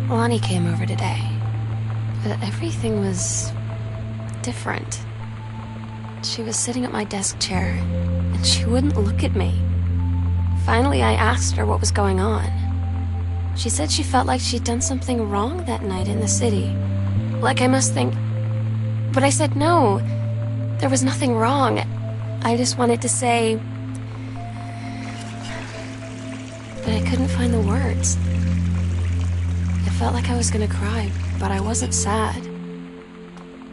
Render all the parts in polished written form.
Lonnie came over today, but everything was different. She was sitting at my desk chair, and she wouldn't look at me. Finally, I asked her what was going on. She said she felt like she'd done something wrong that night in the city. Like I must think... But I said no. There was nothing wrong. I just wanted to say... But I couldn't find the words. I felt like I was gonna cry, but I wasn't sad.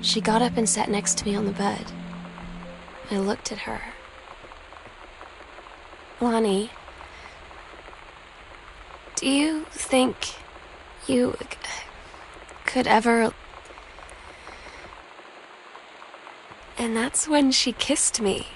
She got up and sat next to me on the bed. I looked at her. Lonnie, do you think you could ever... And that's when she kissed me.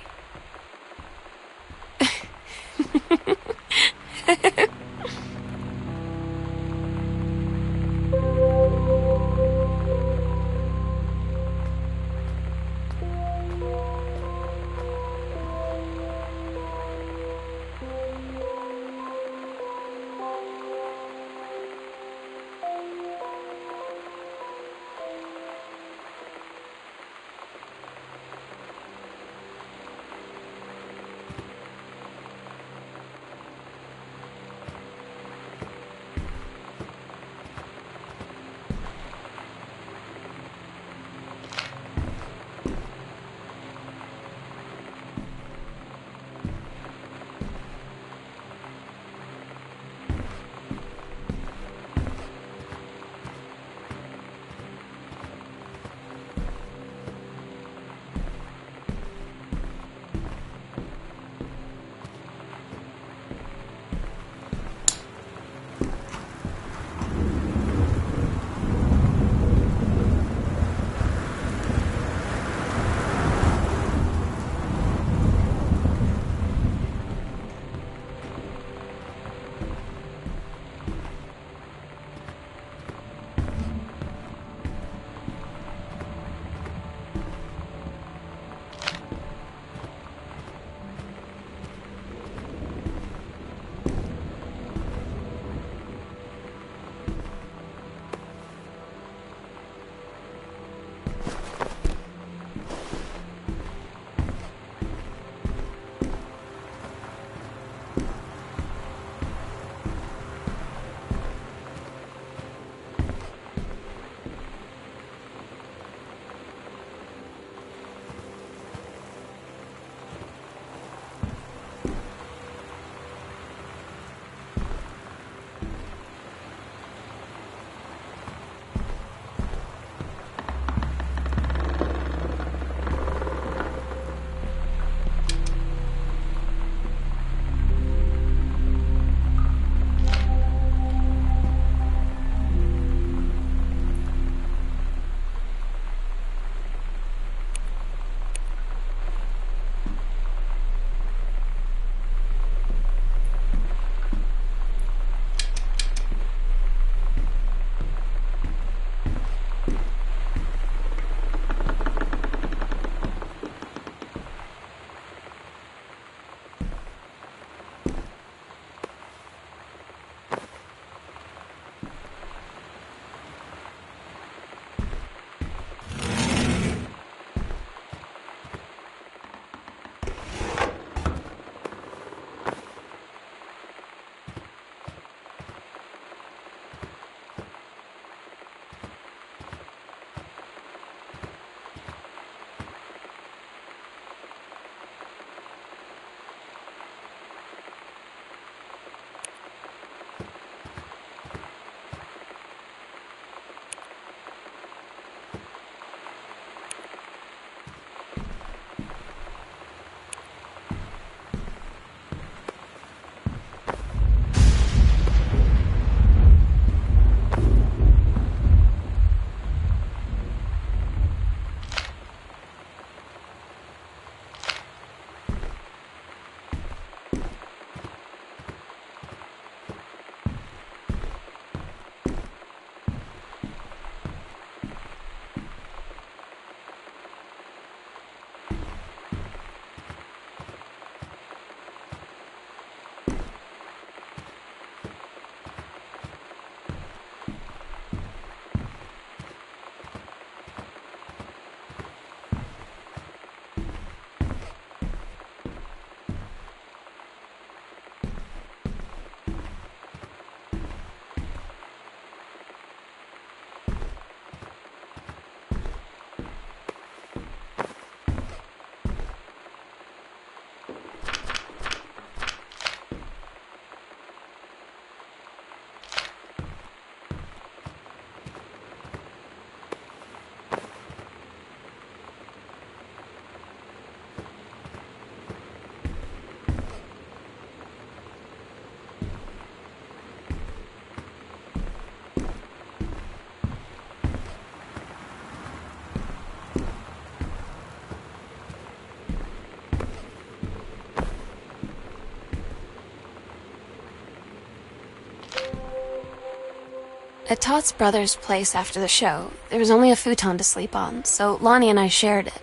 At Todd's brother's place after the show, there was only a futon to sleep on, so Lonnie and I shared it.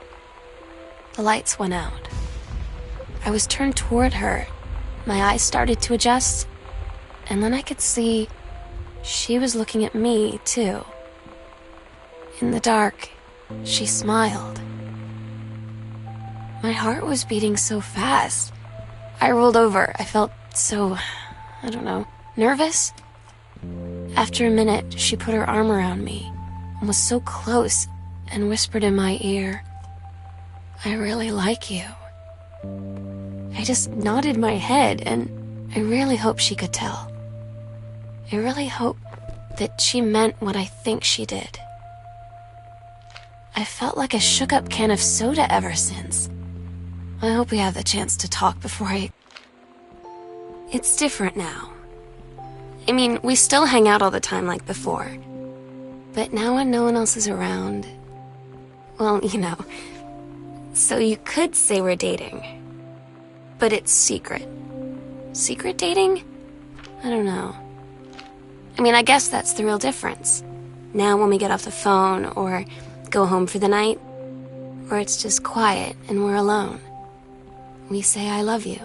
The lights went out. I was turned toward her. My eyes started to adjust, and then I could see she was looking at me, too. In the dark, she smiled. My heart was beating so fast. I rolled over. I felt so, I don't know, nervous. After a minute, she put her arm around me and was so close and whispered in my ear, "I really like you." I just nodded my head, and I really hope she could tell. I really hope that she meant what I think she did. I felt like a shook-up can of soda ever since. I hope we have the chance to talk before It's different now. I mean, we still hang out all the time like before. But now when no one else is around, well, you know. So you could say we're dating. But it's secret. Secret dating? I don't know. I mean, I guess that's the real difference. Now when we get off the phone or go home for the night, or it's just quiet and we're alone, we say I love you.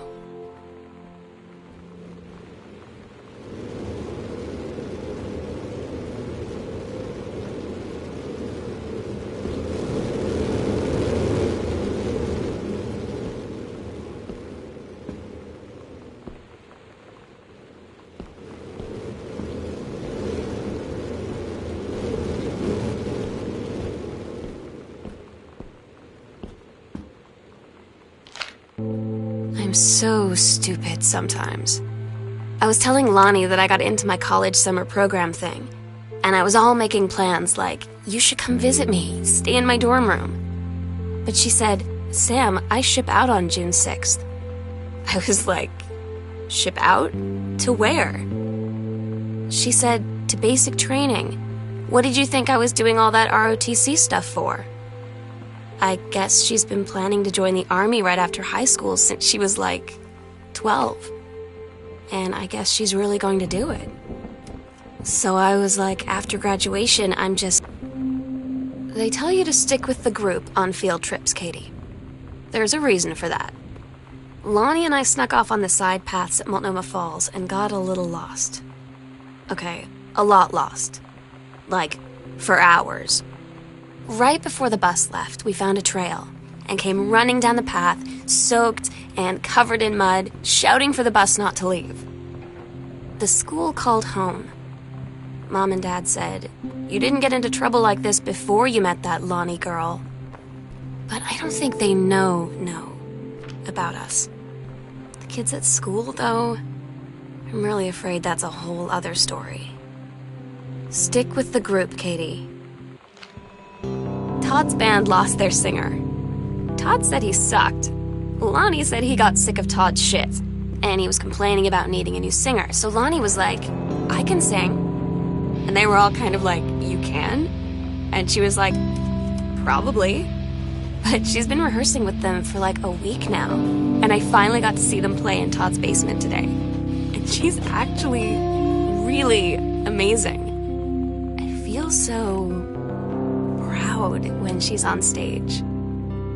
I'm so stupid sometimes. I was telling Lonnie that I got into my college summer program thing, and I was all making plans like, you should come visit me, stay in my dorm room. But she said, Sam, I ship out on June 6th. I was like, ship out? To where? She said, to basic training. What did you think I was doing all that ROTC stuff for? I guess she's been planning to join the army right after high school since she was like 12. And I guess she's really going to do it. So I was like, after graduation, I'm just... They tell you to stick with the group on field trips, Katie. There's a reason for that. Lonnie and I snuck off on the side paths at Multnomah Falls and got a little lost. Okay, a lot lost. Like, for hours. Right before the bus left, we found a trail and came running down the path, soaked and covered in mud, shouting for the bus not to leave. The school called home. Mom and Dad said, you didn't get into trouble like this before you met that Lonnie girl. But I don't think they know about us. The kids at school, though, I'm really afraid that's a whole other story. Stick with the group, Katie. Todd's band lost their singer. Todd said he sucked. Lonnie said he got sick of Todd's shit, and he was complaining about needing a new singer. So Lonnie was like, I can sing. And they were all kind of like, you can? And she was like, probably. But she's been rehearsing with them for like a week now, and I finally got to see them play in Todd's basement today. And she's actually really amazing. I feel so proud when she's on stage.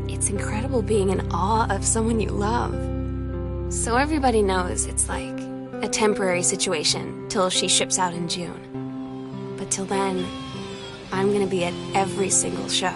It's incredible being in awe of someone you love. So everybody knows it's like a temporary situation till she ships out in June. But till then, I'm gonna be at every single show.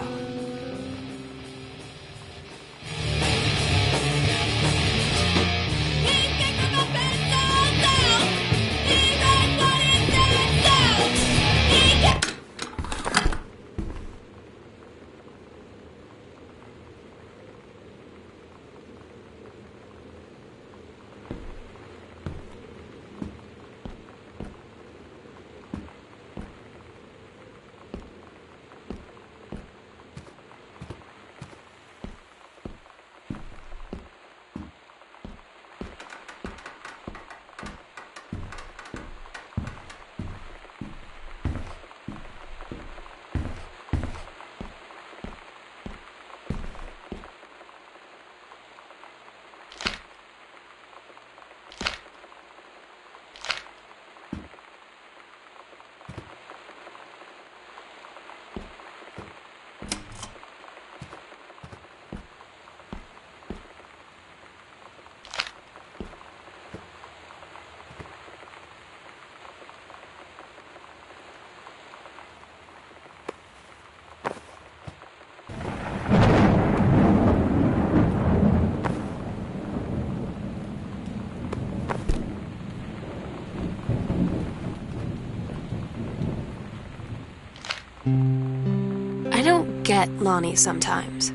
get Lonnie sometimes.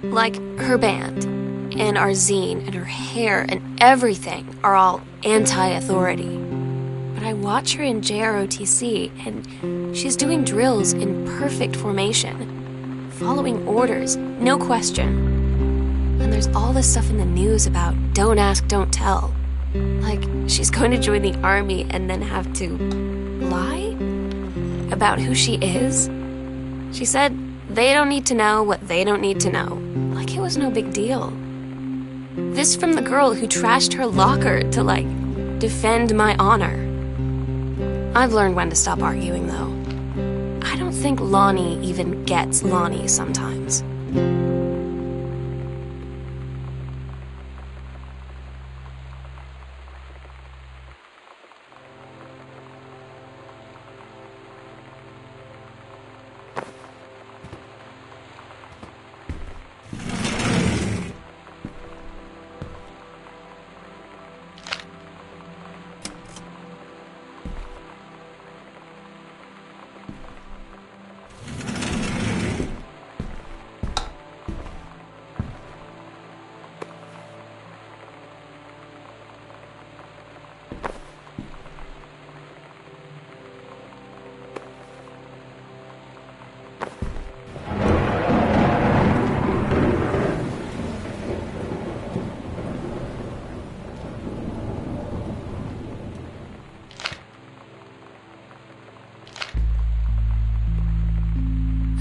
Like, her band, and our zine, and her hair, and everything are all anti-authority. But I watch her in JROTC, and she's doing drills in perfect formation, following orders, no question. And there's all this stuff in the news about don't ask, don't tell. Like, she's going to join the army and then have to lie about who she is. She said they don't need to know what they don't need to know. Like it was no big deal. This from the girl who trashed her locker to, like, defend my honor. I've learned when to stop arguing, though. I don't think Lonnie even gets Lonnie sometimes.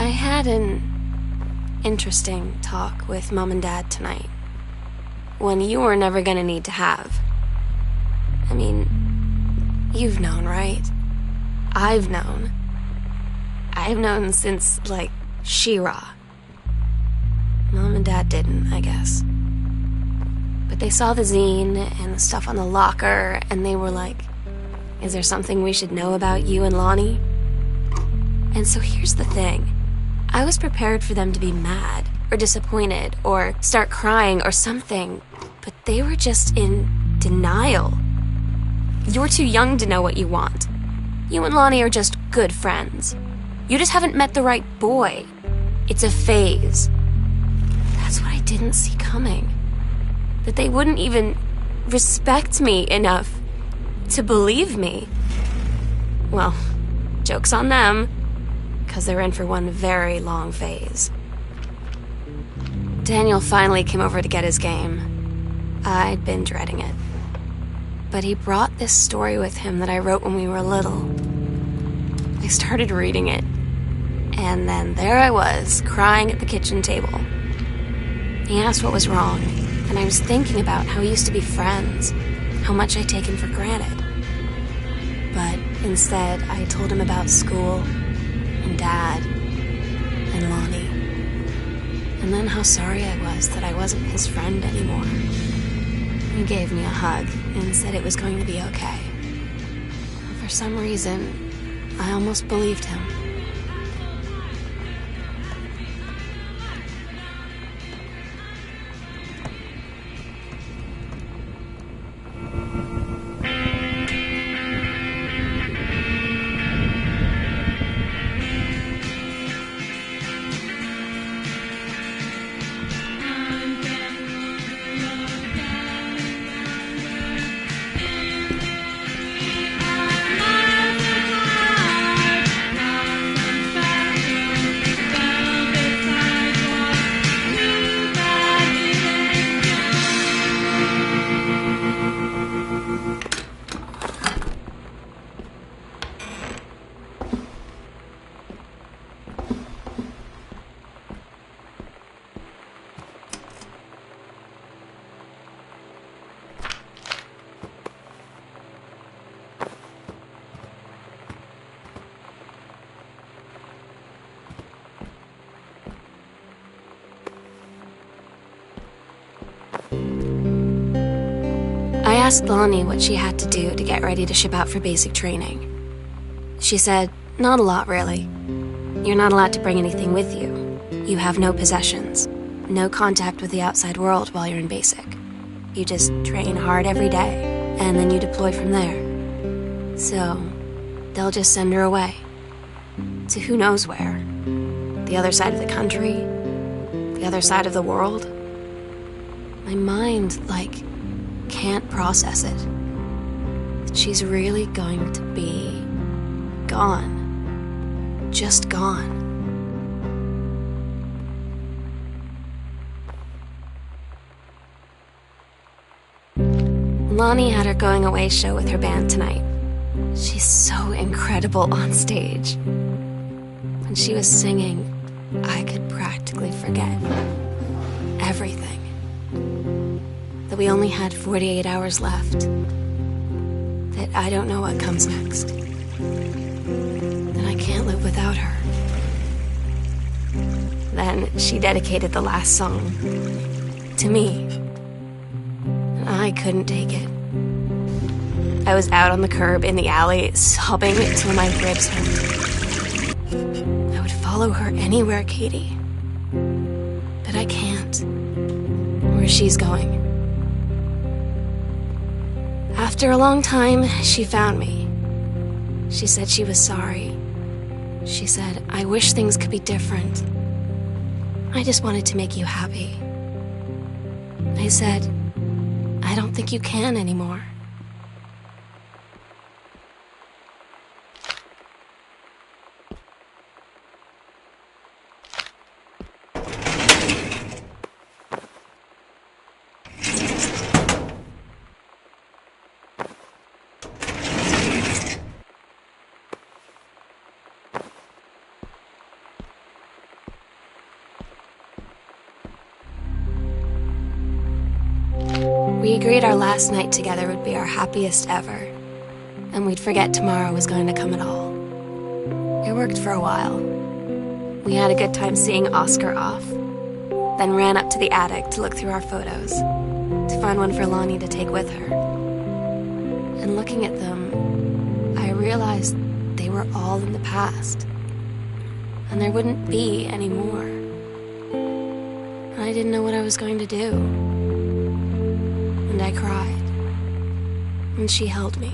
I had an interesting talk with Mom and Dad tonight. One you were never gonna need to have. I mean, you've known, right? I've known. I've known since, like, She-Ra. Mom and Dad didn't, I guess. But they saw the zine and the stuff on the locker, and they were like, is there something we should know about you and Lonnie? And so here's the thing. I was prepared for them to be mad, or disappointed, or start crying, or something, but they were just in denial. You're too young to know what you want. You and Lonnie are just good friends. You just haven't met the right boy. It's a phase. That's what I didn't see coming. That they wouldn't even respect me enough to believe me. Well, joke's on them. Because they're in for one very long phase. Daniel finally came over to get his game. I'd been dreading it. But he brought this story with him that I wrote when we were little. I started reading it, and then there I was, crying at the kitchen table. He asked what was wrong, and I was thinking about how we used to be friends, how much I'd taken for granted. But instead, I told him about school, and Dad, and Lonnie. And then how sorry I was that I wasn't his friend anymore. He gave me a hug and said it was going to be okay. And for some reason, I almost believed him. I asked Lonnie what she had to do to get ready to ship out for basic training. She said, not a lot, really. You're not allowed to bring anything with you. You have no possessions, no contact with the outside world while you're in basic. You just train hard every day, and then you deploy from there. So, they'll just send her away. To who knows where. the other side of the country, the other side of the world. My mind, can't process it. That she's really going to be gone. Just gone. Lonnie had her going away show with her band tonight. She's so incredible on stage. When she was singing, I could practically forget everything. That we only had 48 hours left. That I don't know what comes next. That I can't live without her. Then she dedicated the last song to me. And I couldn't take it. I was out on the curb in the alley, sobbing till my ribs hurt. I would follow her anywhere, Katie. But I can't. Where she's going. After a long time, she found me. She said she was sorry. She said, I wish things could be different. I just wanted to make you happy. I said, I don't think you can anymore. We agreed our last night together would be our happiest ever, and we'd forget tomorrow was going to come at all. It worked for a while. We had a good time seeing Oscar off, then ran up to the attic to look through our photos, to find one for Lonnie to take with her. And looking at them, I realized they were all in the past, and there wouldn't be any more. And I didn't know what I was going to do. And I cried, and she held me.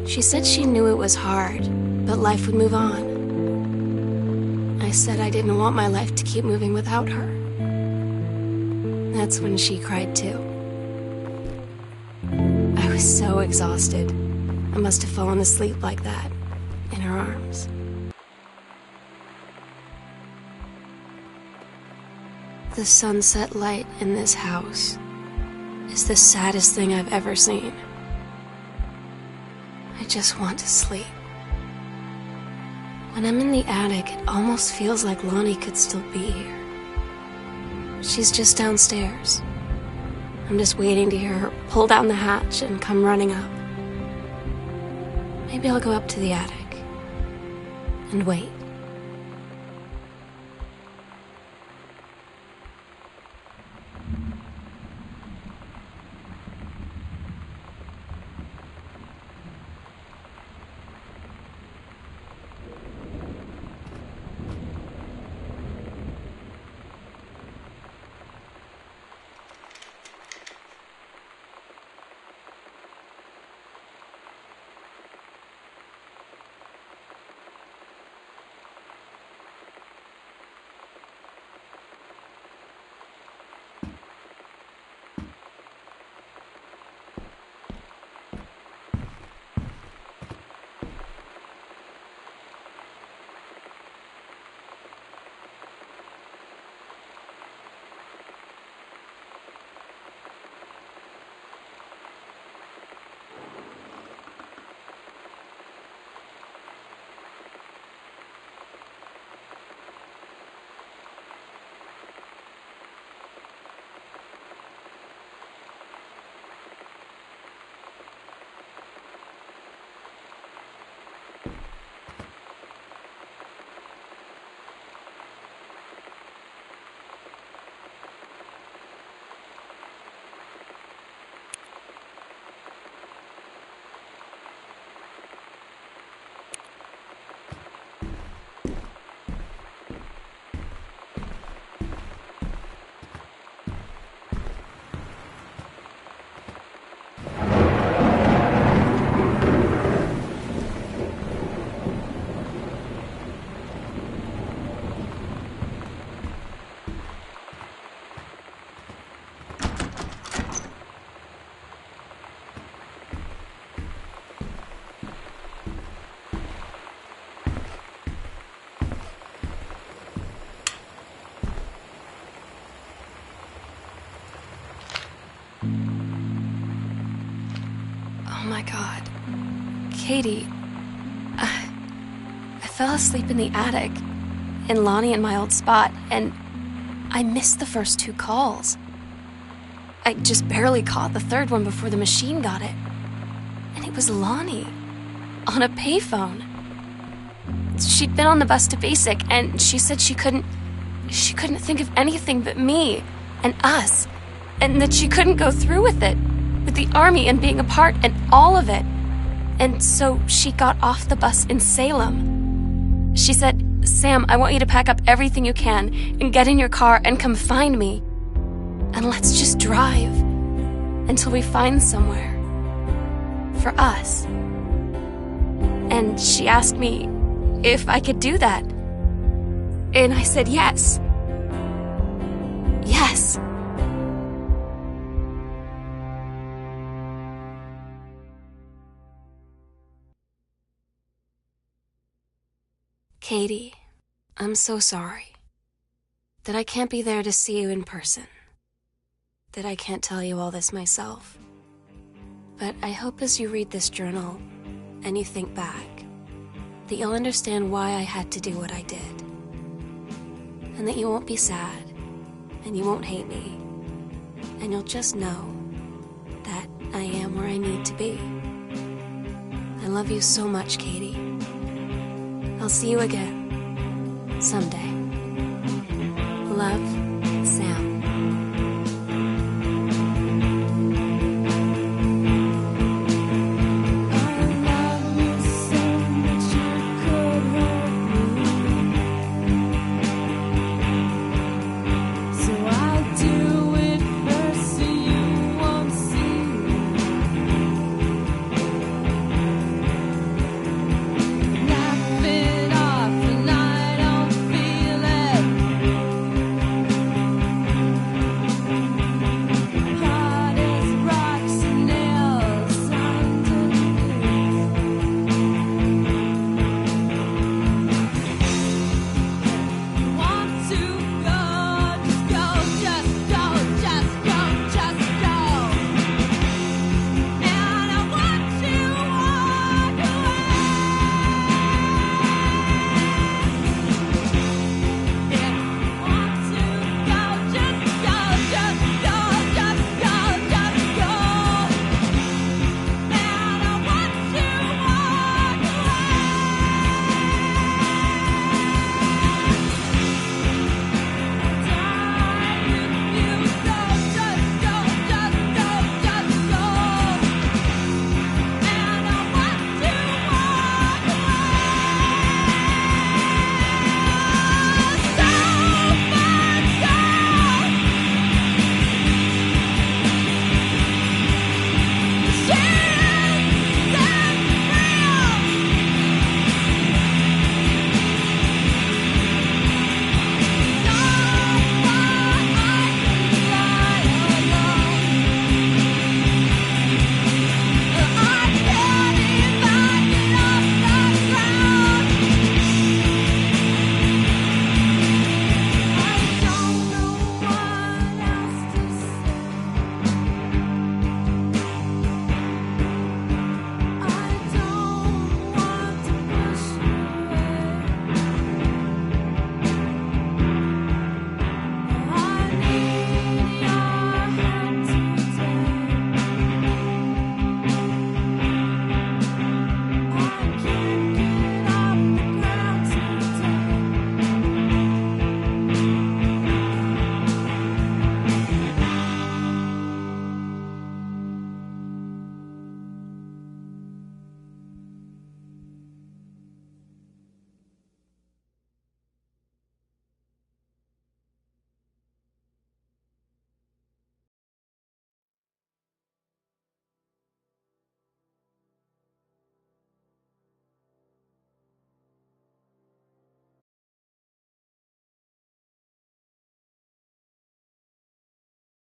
She said she knew it was hard, but life would move on. I said I didn't want my life to keep moving without her. That's when she cried too. I was so exhausted. I must have fallen asleep like that, in her arms. The sunset light in this house is the saddest thing I've ever seen. I just want to sleep. When I'm in the attic, it almost feels like Lonnie could still be here. She's just downstairs. I'm just waiting to hear her pull down the hatch and come running up. Maybe I'll go up to the attic and wait. my God. Katie, I fell asleep in the attic, in Lonnie and my old spot, and I missed the first 2 calls. I just barely caught the 3rd one before the machine got it. And it was Lonnie, on a payphone. She'd been on the bus to Basic, and she said she couldn't think of anything but me and us, and that she couldn't go through with it, with the Army and being apart and all of it. And so she got off the bus in Salem. She said, "Sam, I want you to pack up everything you can and get in your car and come find me. And let's just drive until we find somewhere for us." And she asked me if I could do that. And I said yes. Yes. Katie, I'm so sorry that I can't be there to see you in person, that I can't tell you all this myself. But I hope as you read this journal and you think back, that you'll understand why I had to do what I did. And that you won't be sad, and you won't hate me, and you'll just know that I am where I need to be. I love you so much, Katie. I'll see you again, someday. Love,